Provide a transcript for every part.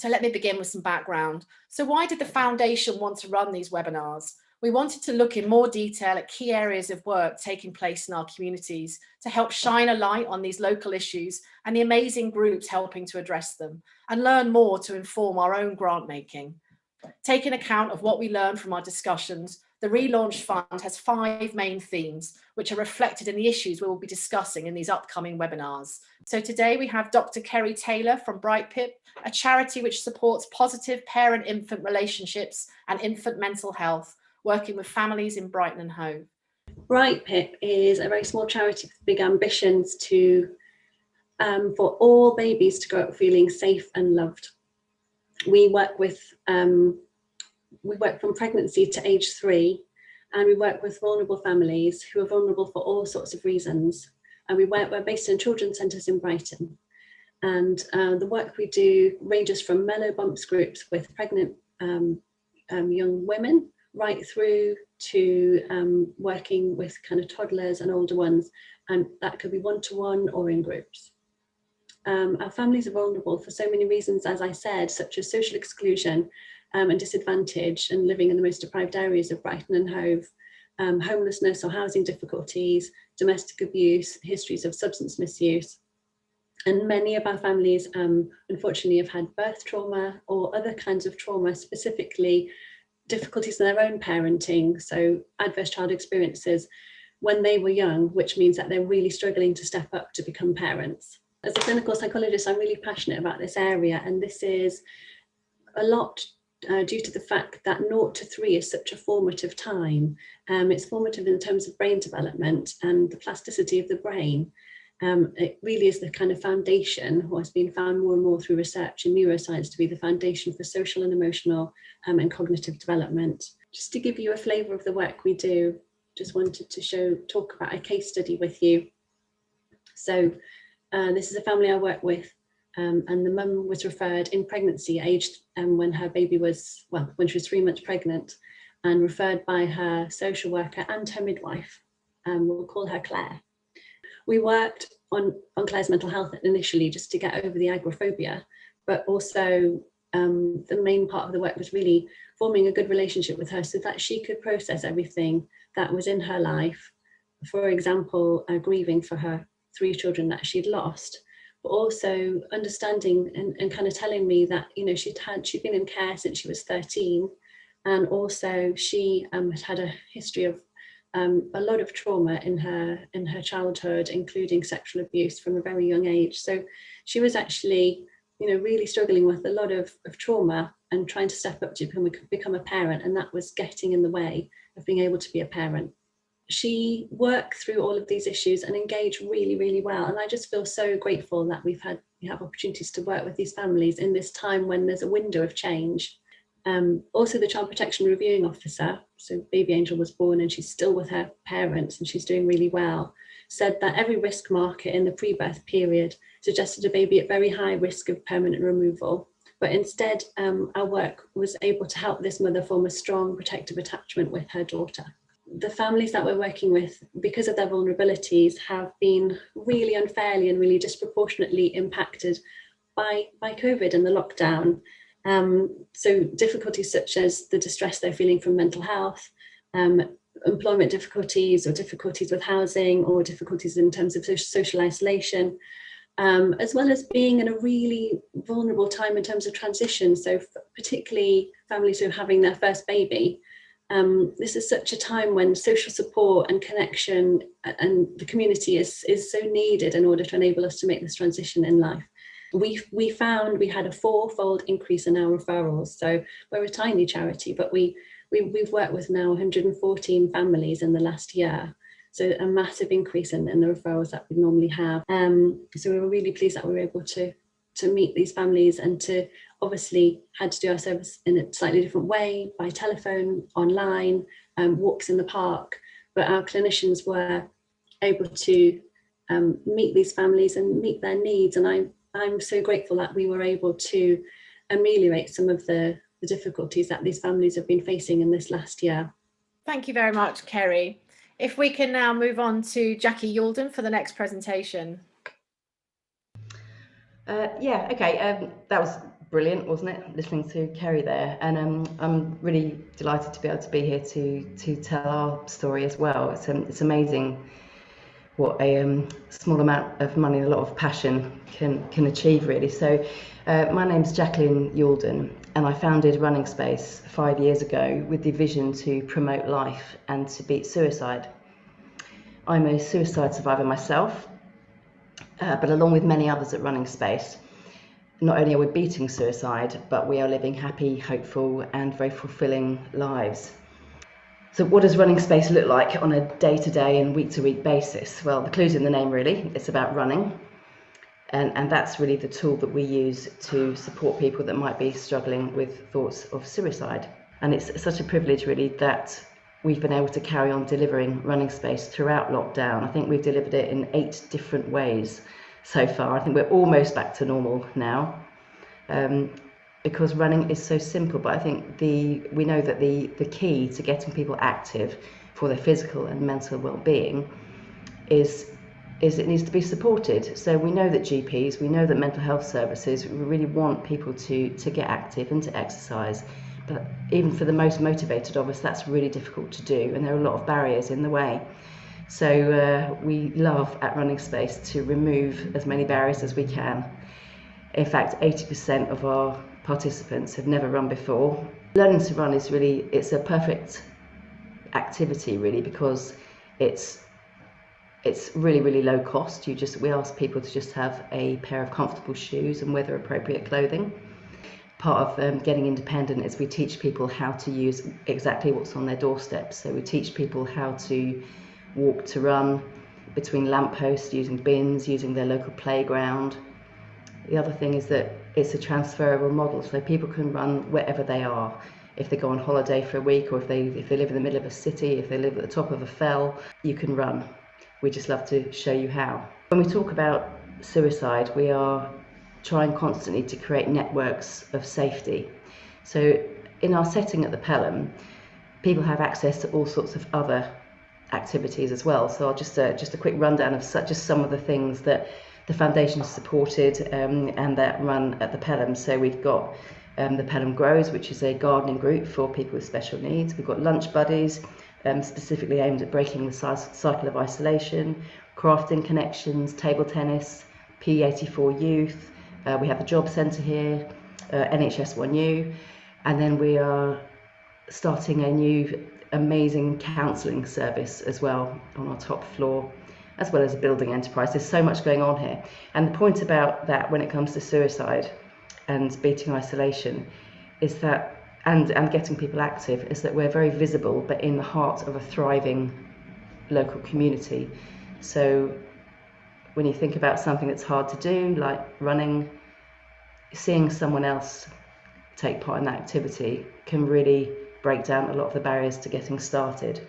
So let me begin with some background. So why did the foundation want to run these webinars? We wanted to look in more detail at key areas of work taking place in our communities to help shine a light on these local issues and the amazing groups helping to address them, and learn more to inform our own grant making. Taking account of what we learned from our discussions, the Relaunch Fund has 5 main themes, which are reflected in the issues we will be discussing in these upcoming webinars. So today we have Dr. Kerry Taylor from Brightpip, a charity which supports positive parent-infant relationships and infant mental health, working with families in Brighton and Hove. Brightpip is a very small charity with big ambitions to for all babies to grow up feeling safe and loved. We work from pregnancy to age 3, and we work with vulnerable families who are vulnerable for all sorts of reasons. And we're based in children's centres in Brighton. And the work we do ranges from mellow bumps groups with pregnant young women, right through to working with kind of toddlers and older ones. And that could be one-to-one or in groups. Our families are vulnerable for so many reasons, as I said, such as social exclusion and disadvantage, and living in the most deprived areas of Brighton and Hove, homelessness or housing difficulties, domestic abuse, histories of substance misuse. And many of our families, unfortunately, have had birth trauma or other kinds of trauma, specifically difficulties in their own parenting, so adverse child experiences when they were young, which means that they're really struggling to step up to become parents. As a clinical psychologist, I'm really passionate about this area, and this is a lot due to the fact that 0 to 3 is such a formative time. It's formative in terms of brain development and the plasticity of the brain. It really is the kind of foundation, what has been found more and more through research in neuroscience to be the foundation for social and emotional and cognitive development. Just to give you a flavour of the work we do, just wanted to talk about a case study with you. So this is a family I work with, and the mum was referred in pregnancy, aged when her baby was, when she was 3 months pregnant, and referred by her social worker and her midwife. We'll call her Claire. We worked on Claire's mental health initially just to get over the agoraphobia, but also the main part of the work was really forming a good relationship with her so that she could process everything that was in her life. For example, grieving for her 3 children that she'd lost, but also understanding and kind of telling me that, you know, she'd been in care since she was 13, and also she had a history of a lot of trauma in her childhood, including sexual abuse from a very young age. So she was actually, you know, really struggling with a lot of trauma and trying to step up to become a parent, and that was getting in the way of being able to be a parent. She worked through all of these issues and engaged really, really well. And I just feel so grateful that we have opportunities to work with these families in this time when there's a window of change. Also, the Child Protection Reviewing Officer, so baby Angel was born and she's still with her parents and she's doing really well, said that every risk marker in the pre-birth period suggested a baby at very high risk of permanent removal. But instead, our work was able to help this mother form a strong protective attachment with her daughter. The families that we're working with, because of their vulnerabilities, have been really unfairly and really disproportionately impacted by COVID and the lockdown. So difficulties such as the distress they're feeling from mental health, employment difficulties or difficulties with housing or difficulties in terms of social isolation, as well as being in a really vulnerable time in terms of transition. So particularly families who are having their first baby. This is such a time when social support and connection and the community is so needed in order to enable us to make this transition in life. We found we had a 4-fold increase in our referrals. So we're a tiny charity, but we've worked with now 114 families in the last year. So a massive increase in the referrals that we normally have. So we were really pleased that we were able to meet these families and to obviously had to do our service in a slightly different way, by telephone, online, walks in the park. But our clinicians were able to meet these families and meet their needs. And I'm so grateful that we were able to ameliorate some of the difficulties that these families have been facing in this last year. Thank you very much, Kerry. If we can now move on to Jackie Youlden for the next presentation. That was brilliant, wasn't it, listening to Kerry there? And I'm really delighted to be able to be here to tell our story as well. It's amazing what a small amount of money and a lot of passion can achieve, really. So my name's Jacqueline Yalden, and I founded Running Space 5 years ago with the vision to promote life and to beat suicide. I'm a suicide survivor myself, but along with many others at Running Space, not only are we beating suicide, but we are living happy, hopeful, and very fulfilling lives. So what does Running Space look like on a day-to-day and week-to-week basis? Well, the clue's in the name, really. It's about running. And that's really the tool that we use to support people that might be struggling with thoughts of suicide. And it's such a privilege, really, that we've been able to carry on delivering Running Space throughout lockdown. I think we've delivered it in 8 different ways so far. I think we're almost back to normal now, because running is so simple. But I think we know that the key to getting people active for their physical and mental well-being is it needs to be supported. So we know that GPs, we know that mental health services, we really want people to get active and to exercise. But even for the most motivated of us, that's really difficult to do, and there are a lot of barriers in the way. So we love at Running Space to remove as many barriers as we can. In fact, 80% of our participants have never run before. Learning to run is it's a perfect activity, really, because it's really low cost. We ask people to just have a pair of comfortable shoes and weather appropriate clothing. Part of getting independent is we teach people how to use exactly what's on their doorstep. So we teach people how to walk to run between lampposts, using bins, using their local playground. The other thing is that it's a transferable model, so people can run wherever they are. If they go on holiday for a week, or if they live in the middle of a city, if they live at the top of a fell, you can run. We just love to show you how. When we talk about suicide, we are trying constantly to create networks of safety. So in our setting at the Pelham, people have access to all sorts of other activities as well. So I'll just a quick rundown of just some of the things that the foundation has supported and that run at the Pelham. So we've got the Pelham Grows, which is a gardening group for people with special needs. We've got lunch buddies, specifically aimed at breaking the cycle of isolation, crafting connections, table tennis, P84 youth. We have the job centre here, NHS 1U, and then we are starting a new amazing counselling service as well on our top floor, as well as a building enterprise. There's so much going on here. And the point about that when it comes to suicide and beating isolation is that, and getting people active, is that we're very visible, but in the heart of a thriving local community. So when you think about something that's hard to do, like running, seeing someone else take part in that activity can really break down a lot of the barriers to getting started.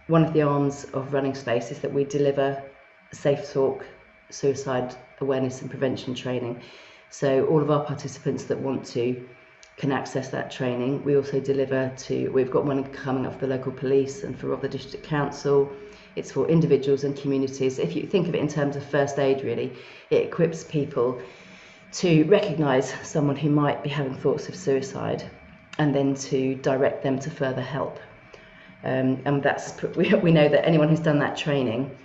One of the arms of Running Space is that we deliver safe talk, suicide awareness and prevention training. So all of our participants that want to can access that training. We also deliver we've got one coming up for the local police and for Rother District Council. It's for individuals and communities. If you think of it in terms of first aid, really, it equips people to recognise someone who might be having thoughts of suicide and then to direct them to further help. And we know that anyone who's done that training,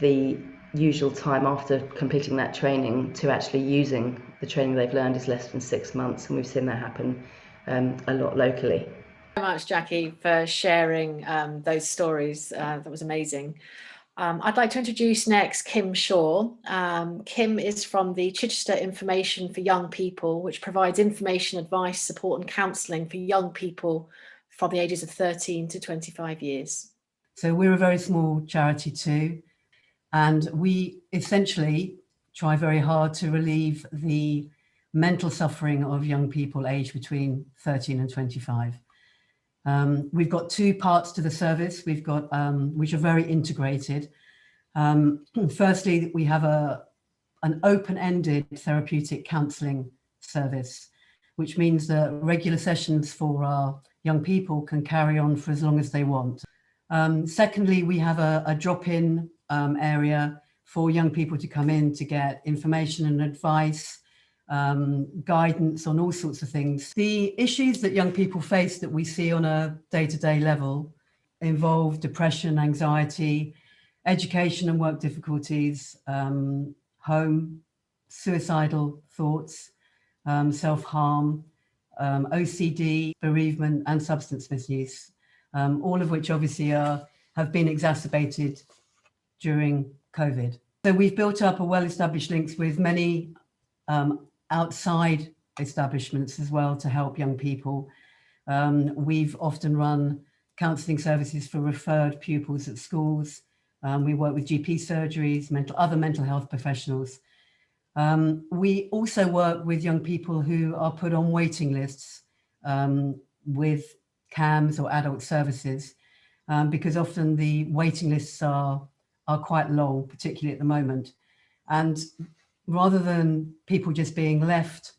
the usual time after completing that training to actually using the training they've learned is less than 6 months, and we've seen that happen a lot locally. Thank you so much, Jackie, for sharing those stories. That was amazing. I'd like to introduce next Kim Shaw. Kim is from the Chichester Information for Young People, which provides information, advice, support and counselling for young people from the ages of 13 to 25 years. So we're a very small charity too, and we essentially try very hard to relieve the mental suffering of young people aged between 13 and 25. We've got 2 parts to the service. We've got which are very integrated. Firstly, we have an open-ended therapeutic counselling service, which means that regular sessions for our young people can carry on for as long as they want. Secondly, we have a drop-in area for young people to come in to get information and advice guidance on all sorts of things. The issues that young people face that we see on a day-to-day level involve depression, anxiety, education and work difficulties, home, suicidal thoughts, self-harm, OCD, bereavement and substance misuse, all of which obviously have been exacerbated during COVID. So we've built up a well-established links with many outside establishments as well to help young people. We've often run counselling services for referred pupils at schools. We work with GP surgeries, other mental health professionals. We also work with young people who are put on waiting lists with CAMS or adult services, because often the waiting lists are quite long, particularly at the moment. And rather than people just being left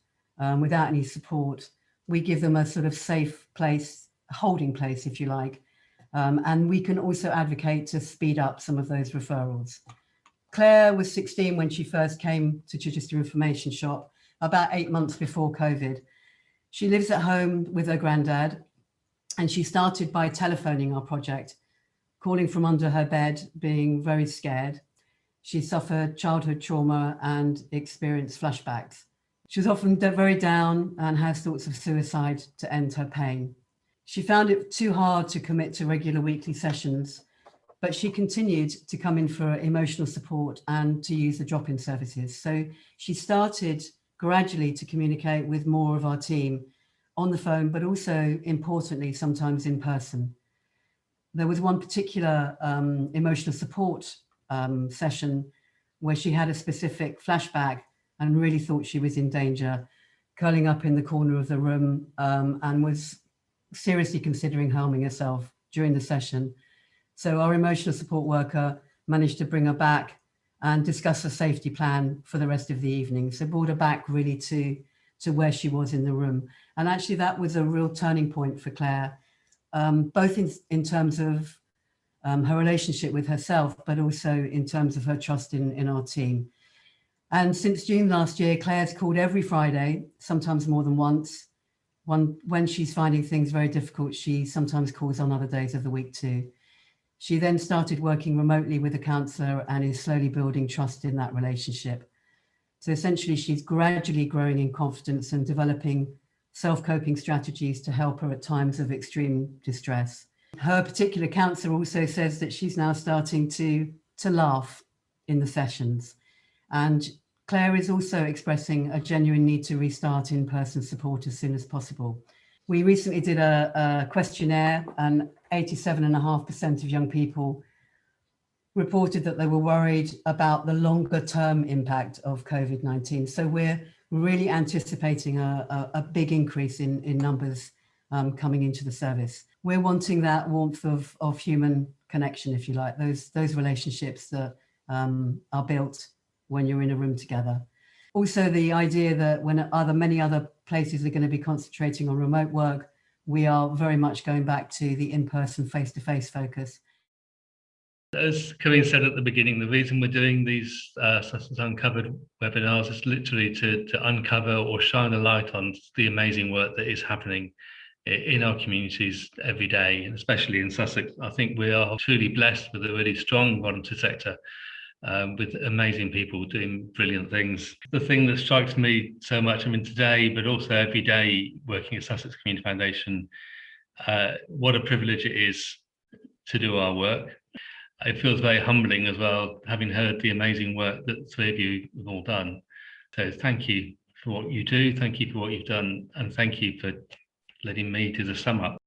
without any support, we give them a sort of safe place, holding place, if you like. And we can also advocate to speed up some of those referrals. Claire was 16 when she first came to Chichester Information Shop, about 8 months before COVID. She lives at home with her granddad, and she started by telephoning our project, calling from under her bed, being very scared. She suffered childhood trauma and experienced flashbacks. She was often very down and has thoughts of suicide to end her pain. She found it too hard to commit to regular weekly sessions, but she continued to come in for emotional support and to use the drop-in services. So she started gradually to communicate with more of our team on the phone, but also importantly, sometimes in person. There was one particular emotional support session where she had a specific flashback and really thought she was in danger, curling up in the corner of the room and was seriously considering harming herself during the session. So our emotional support worker managed to bring her back and discuss a safety plan for the rest of the evening. So brought her back really to where she was in the room. And actually that was a real turning point for Claire, both in terms of her relationship with herself, but also in terms of her trust in our team. And since June last year, Claire's called every Friday, sometimes more than once. When she's finding things very difficult, she sometimes calls on other days of the week too. She then started working remotely with a counsellor and is slowly building trust in that relationship. So essentially, she's gradually growing in confidence and developing self-coping strategies to help her at times of extreme distress. Her particular counsellor also says that she's now starting to laugh in the sessions. And Claire is also expressing a genuine need to restart in-person support as soon as possible. We recently did a questionnaire, and 87.5% of young people reported that they were worried about the longer term impact of COVID-19. So we're really anticipating a big increase in numbers coming into the service. We're wanting that warmth of human connection, if you like, those relationships that are built when you're in a room together. Also, the idea that when many other places are going to be concentrating on remote work, we are very much going back to the in-person, face-to-face focus. As Kerry said at the beginning, the reason we're doing these Sussex Uncovered webinars is literally to uncover or shine a light on the amazing work that is happening in our communities every day, and especially in Sussex. I think we are truly blessed with a really strong volunteer sector, with amazing people doing brilliant things. The thing that strikes me so much, I mean, today, but also every day working at Sussex Community Foundation, what a privilege it is to do our work. It feels very humbling as well, having heard the amazing work that the three of you have all done. So thank you for what you do, thank you for what you've done, and thank you for letting me do the sum up.